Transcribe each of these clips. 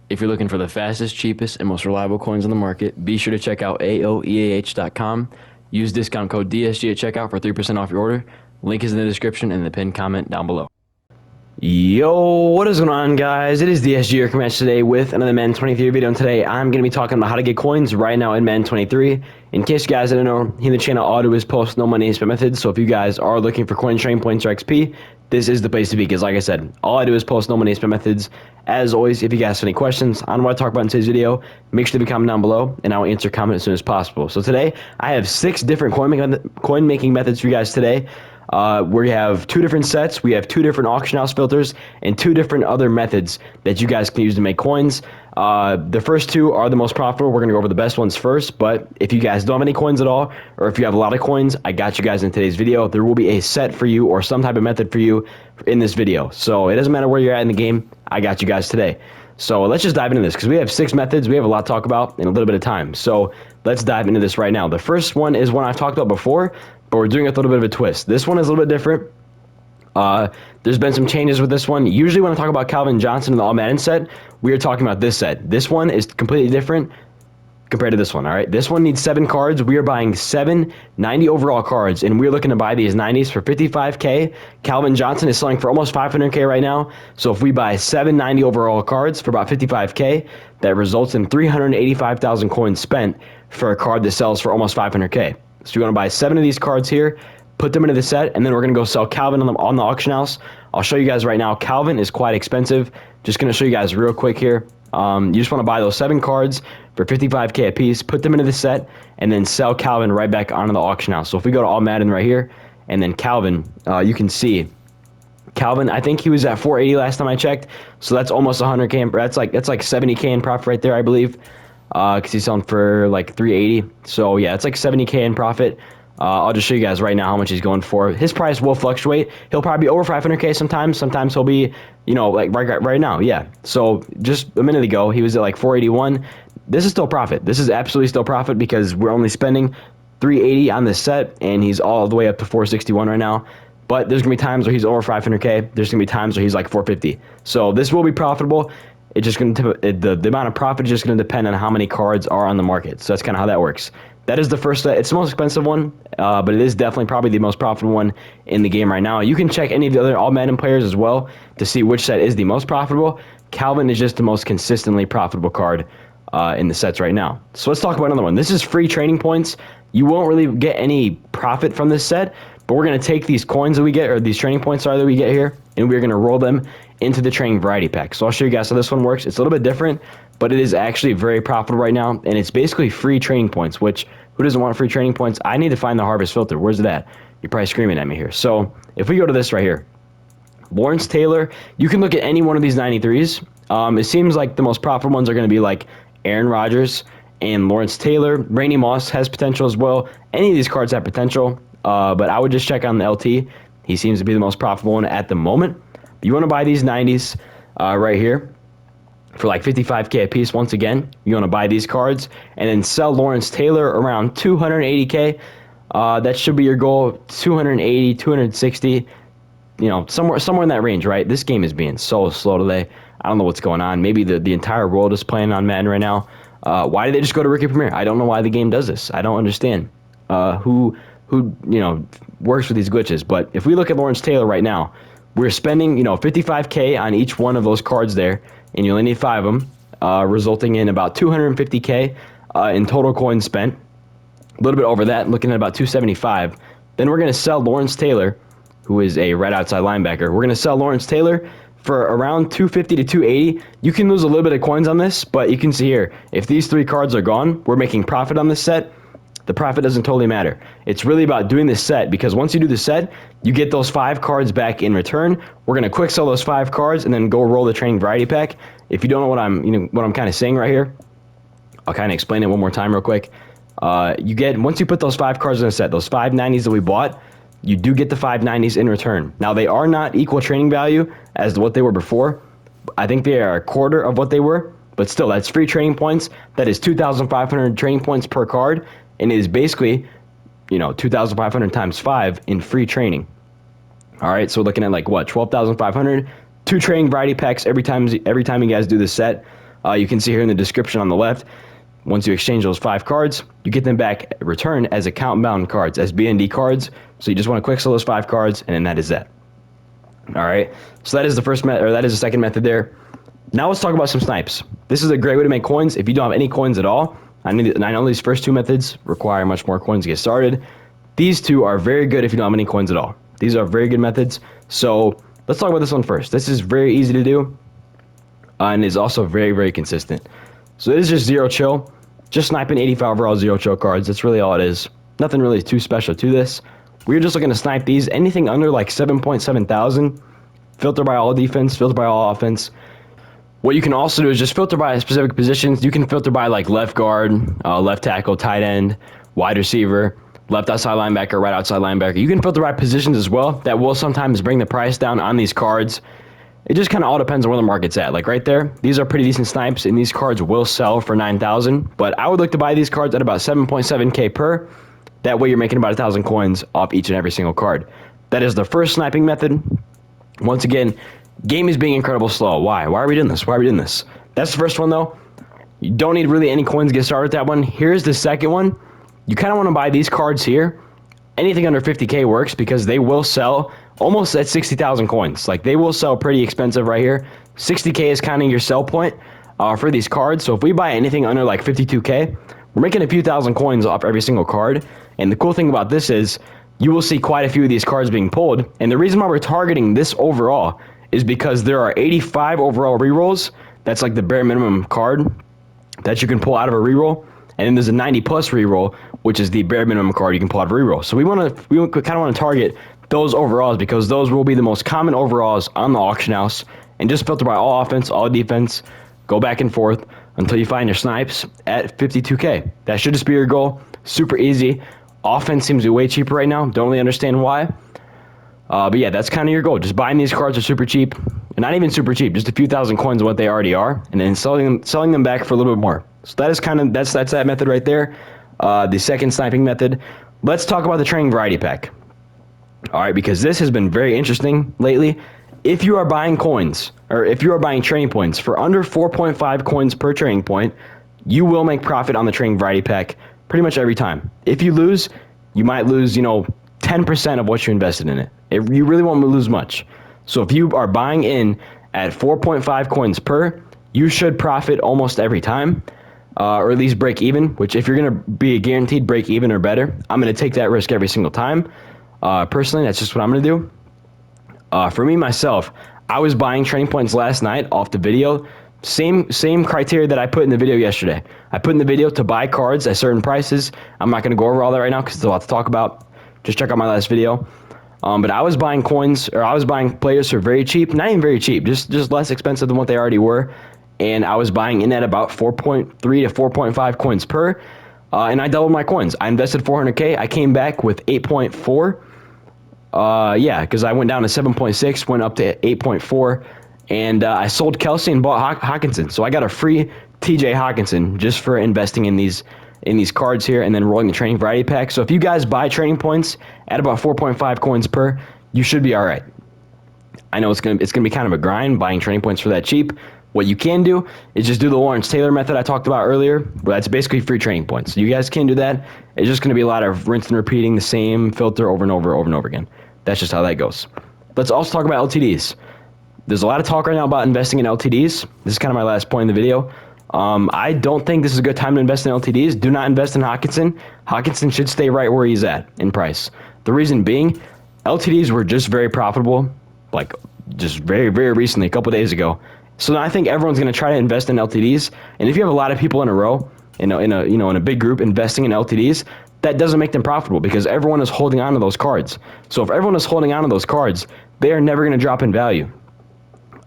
If you're looking for the fastest, cheapest, and most reliable coins on the market, be sure to check out AOEAH.com. Use discount code DSG at checkout for 3% off your order. Link is in the description and the pinned comment down below. Yo, what is going on, guys? It is DSG here coming at you today with another Madden 23 video, and today I'm going to be talking about how to get coins right now in Madden 23. In case you guys didn't know, here in the channel, all I do is post no money spend methods, so if you guys are looking for coin training points or XP, this is the place to be, because like I said, all I do is post no money spend methods. As always, if you guys have any questions on what I talk about in today's video, make sure to comment down below, and I will answer comment as soon as possible. So today, I have 6 different coin making methods for you guys today. We have 2 different sets, we have 2 different auction house filters, and 2 different other methods that you guys can use to make coins. The first 2 are the most profitable. We're going to go over the best ones first, but if you guys don't have any coins at all, or if you have a lot of coins, I got you guys in today's video. There will be a set for you or some type of method for you in this video. So it doesn't matter where you're at in the game, I got you guys today. So let's just dive into this, because we have 6 methods. We have a lot to talk about in a little bit of time. So let's dive into this right now. The first one is one I've talked about before, but we're doing a little bit of a twist. This one is a little bit different. There's been some changes with this one. Usually when I talk about Calvin Johnson in the All Madden set, we are talking about this set. This one is completely different compared to this one, all right? This one needs 7 cards. We are buying 7 90 overall cards, and we're looking to buy these 90s for 55K. Calvin Johnson is selling for almost 500K right now. So if we buy 7 90 overall cards for about 55K, that results in 385,000 coins spent for a card that sells for almost 500K. So you're going to buy 7 of these cards here, put them into the set, and then we're going to go sell Calvin on the auction house. I'll show you guys right now. Calvin is quite expensive. Just going to show you guys real quick here. You just want to buy those 7 cards for 55K a piece, put them into the set, and then sell Calvin right back onto the auction house. So if we go to All Madden right here, and then Calvin, you can see Calvin, I think he was at 480 last time I checked, so that's almost 100K. That's like 70K in profit right there, I believe, because he's selling for like 380. So yeah, it's like 70K in profit. I'll just show you guys right now how much he's going for. His price will fluctuate. He'll probably be over 500K sometimes. Sometimes he'll be, you know, like right now, yeah. So just a minute ago, he was at like 481. This is still profit. This is absolutely still profit, because we're only spending 380 on this set, and he's all the way up to 461 right now. But there's going to be times where he's over 500K. There's going to be times where he's like 450. So this will be profitable. It's just going to, the amount of profit is just going to depend on how many cards are on the market. So that's kind of how that works. That is the first set. It's the most expensive one, but it is definitely probably the most profitable one in the game right now. You can check any of the other All Madden players as well to see which set is the most profitable. Calvin is just the most consistently profitable card in the sets right now. So let's talk about another one. This is free training points. You won't really get any profit from this set, but we're going to take these coins that we get, or these training points that we get here, and we're going to roll them into the training variety pack. So I'll show you guys how this one works. It's a little bit different, but it is actually very profitable right now, and it's basically free training points, which, who doesn't want free training points? I need to find the harvest filter. Where's it at? You're probably screaming at me here. So if we go to this right here, Lawrence Taylor, you can look at any one of these 93s. It seems like the most profitable ones are going to be like Aaron Rodgers and Lawrence Taylor. Randy Moss has potential as well. Any of these cards have potential, but I would just check on the LT. He seems to be the most profitable one at the moment. You want to buy these 90s right here for like 55K a piece. Once again, you want to buy these cards and then sell Lawrence Taylor around 280K. That should be your goal. 280, 260, you know, somewhere in that range, right? This game is being so slow today. I don't know what's going on. Maybe the entire world is playing on Madden right now. Why did they just go to Rookie Premier? I don't know why the game does this. I don't understand who you know works with these glitches. But if we look at Lawrence Taylor right now, we're spending, you know, 55K on each one of those cards there, and you only need 5 of them, resulting in about 250K in total coins spent. A little bit over that, looking at about 275. Then we're going to sell Lawrence Taylor, who is a right outside linebacker. We're going to sell Lawrence Taylor for around 250 to 280. You can lose a little bit of coins on this, but you can see here, if these 3 cards are gone, we're making profit on this set. The profit doesn't totally matter. It's really about doing this set, because once you do the set, you get those 5 cards back in return. We're going to quick sell those 5 cards and then go roll the training variety pack. If you don't know what I'm kind of saying right here, I'll kind of explain it one more time real quick. You get, once you put those 5 cards in a set, those 5 90s that we bought, you do get the 5 90s in return. Now, they are not equal training value as to what they were before. I think they are a quarter of what they were, but still, that's free training points. That is 2,500 training points per card, and it is basically, you know, 2,500 times 5 in free training. All right, so we're looking at like what, 12,500, 2 training variety packs every time you guys do this set. You can see here in the description on the left, once you exchange those 5 cards, you get them back returned as account bound cards, as BND cards. So you just want to quick sell those 5 cards, and then that is that. All right, so that is the first method, or that is the second method there. Now let's talk about some snipes. This is a great way to make coins if you don't have any coins at all. I know these first 2 methods require much more coins to get started. These 2 are very good if you don't have any coins at all. These are very good methods. So let's talk about this one first. This is very easy to do, and is also very, very consistent. So this is just zero chill, just sniping 85 overall zero chill cards. That's really all it is. Nothing really too special to this. We're just looking to snipe these. Anything under like 7.7 thousand, filter by all defense, filter by all offense. What you can also do is just filter by specific positions. You can filter by like left guard, left tackle, tight end, wide receiver, left outside linebacker, right outside linebacker. You can filter by positions as well. That will sometimes bring the price down on these cards. It just kind of all depends on where the market's at. Like right there, these are pretty decent snipes, and these cards will sell for 9,000. But I would look to buy these cards at about 7.7K per. That way you're making about 1,000 coins off each and every single card. That is the first sniping method. Once again, game is being incredibly slow. Why? Why are we doing this? Why are we doing this? That's the first one though. You don't need really any coins to get started with that one. Here's the second one. You kind of want to buy these cards here. Anything under 50K works because they will sell almost at 60,000 coins. Like they will sell pretty expensive right here. 60K is kind of your sell point for these cards. So if we buy anything under like 52K, we're making a few thousand coins off every single card. And the cool thing about this is you will see quite a few of these cards being pulled. And the reason why we're targeting this overall is because there are 85 overall rerolls. That's like the bare minimum card that you can pull out of a reroll. And then there's a 90 plus reroll, which is the bare minimum card you can pull out of a reroll. So we kind of want to target those overalls because those will be the most common overalls on the auction house. And just filter by all offense, all defense, go back and forth until you find your snipes at 52K. That should just be your goal. Super easy. Offense seems to be way cheaper right now. Don't really understand why. But yeah, that's kind of your goal. Just buying these cards are super cheap. And not even super cheap, just a few thousand coins of what they already are. And then selling them back for a little bit more. So that is that's that method right there. The second sniping method. Let's talk about the training variety pack. All right, because this has been very interesting lately. If you are buying coins, or if you are buying training points for under 4.5 coins per training point, you will make profit on the training variety pack pretty much every time. If you lose, you might lose, 10% of what you invested in it. You really won't lose much. So if you are buying in at 4.5 coins per, you should profit almost every time, or at least break even, which if you're going to be a guaranteed break even or better, I'm going to take that risk every single time. Personally, that's just what I'm going to do. For me, myself, I was buying training points last night off the video. Same criteria that I put in the video yesterday. I put in the video to buy cards at certain prices. I'm not going to go over all that right now because there's a lot to talk about. Just check out my last video. But I was buying coins, or I was buying players for very cheap. Not even very cheap, just less expensive than what they already were. And I was buying in at about 4.3 to 4.5 coins per. And I doubled my coins. I invested 400K. I came back with 8.4. Yeah, because I went down to 7.6, went up to 8.4. And I sold Kelsey and bought Hawkinson. So I got a free TJ Hawkinson just for investing in these cards here and then rolling the training variety pack. So if you guys buy training points at about 4.5 coins per, you should be all right. I know it's gonna be kind of a grind buying training points for that cheap. What you can do is just do the Lawrence Taylor method I talked about earlier, but that's basically free training points. So you guys can do that. It's just going to be a lot of rinse and repeating the same filter over and over again. That's just how that goes. Let's also talk about LTDs. There's a lot of talk right now about investing in LTDs. This is kind of my last point in the video. I don't think this is a good time to invest in LTDs. Do not invest in Hawkinson. Hawkinson should stay right where he's at in price. The reason being, LTDs were just very profitable, like just very, very recently, a couple days ago. So now I think everyone's going to try to invest in LTDs. And if you have a lot of people in a row, in a big group investing in LTDs, that doesn't make them profitable because everyone is holding on to those cards. So if everyone is holding on to those cards, they are never going to drop in value.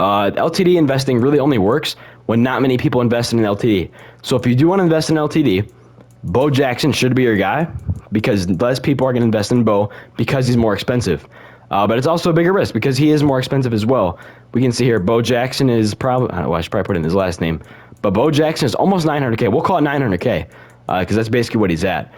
LTD investing really only works when not many people invest in an LTD. So if you do want to invest in LTD, Bo Jackson should be your guy because less people are going to invest in Bo because he's more expensive. But it's also a bigger risk because he is more expensive as well. We can see here Bo Jackson is probably, I should probably put in his last name, but Bo Jackson is almost 900K. We'll call it 900K because that's basically what he's at.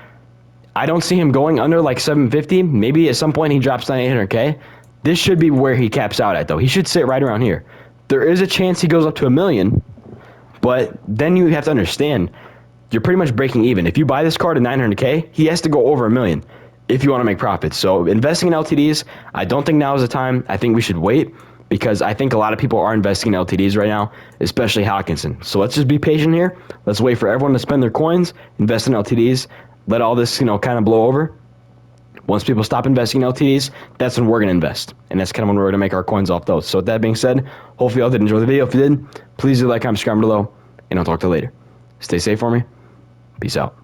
I don't see him going under like 750. Maybe at some point he drops down 800K. This should be where he caps out at though. He should sit right around here. There is a chance he goes up to $1 million, But then you have to understand, you're pretty much breaking even. If you buy this card at 900K, he has to go over $1 million if you want to make profits. So investing in LTDs, I don't think now is the time. I think we should wait, because I think a lot of people are investing in LTDs right now, especially Hawkinson. So let's just be patient here. Let's wait for everyone to spend their coins, invest in LTDs, let all this, kind of blow over. Once people stop investing in LTDs, that's when we're going to invest. And that's kind of when we're going to make our coins off those. So with that being said, hopefully y'all did enjoy the video. If you did, please do like, comment, subscribe below, and I'll talk to you later. Stay safe for me. Peace out.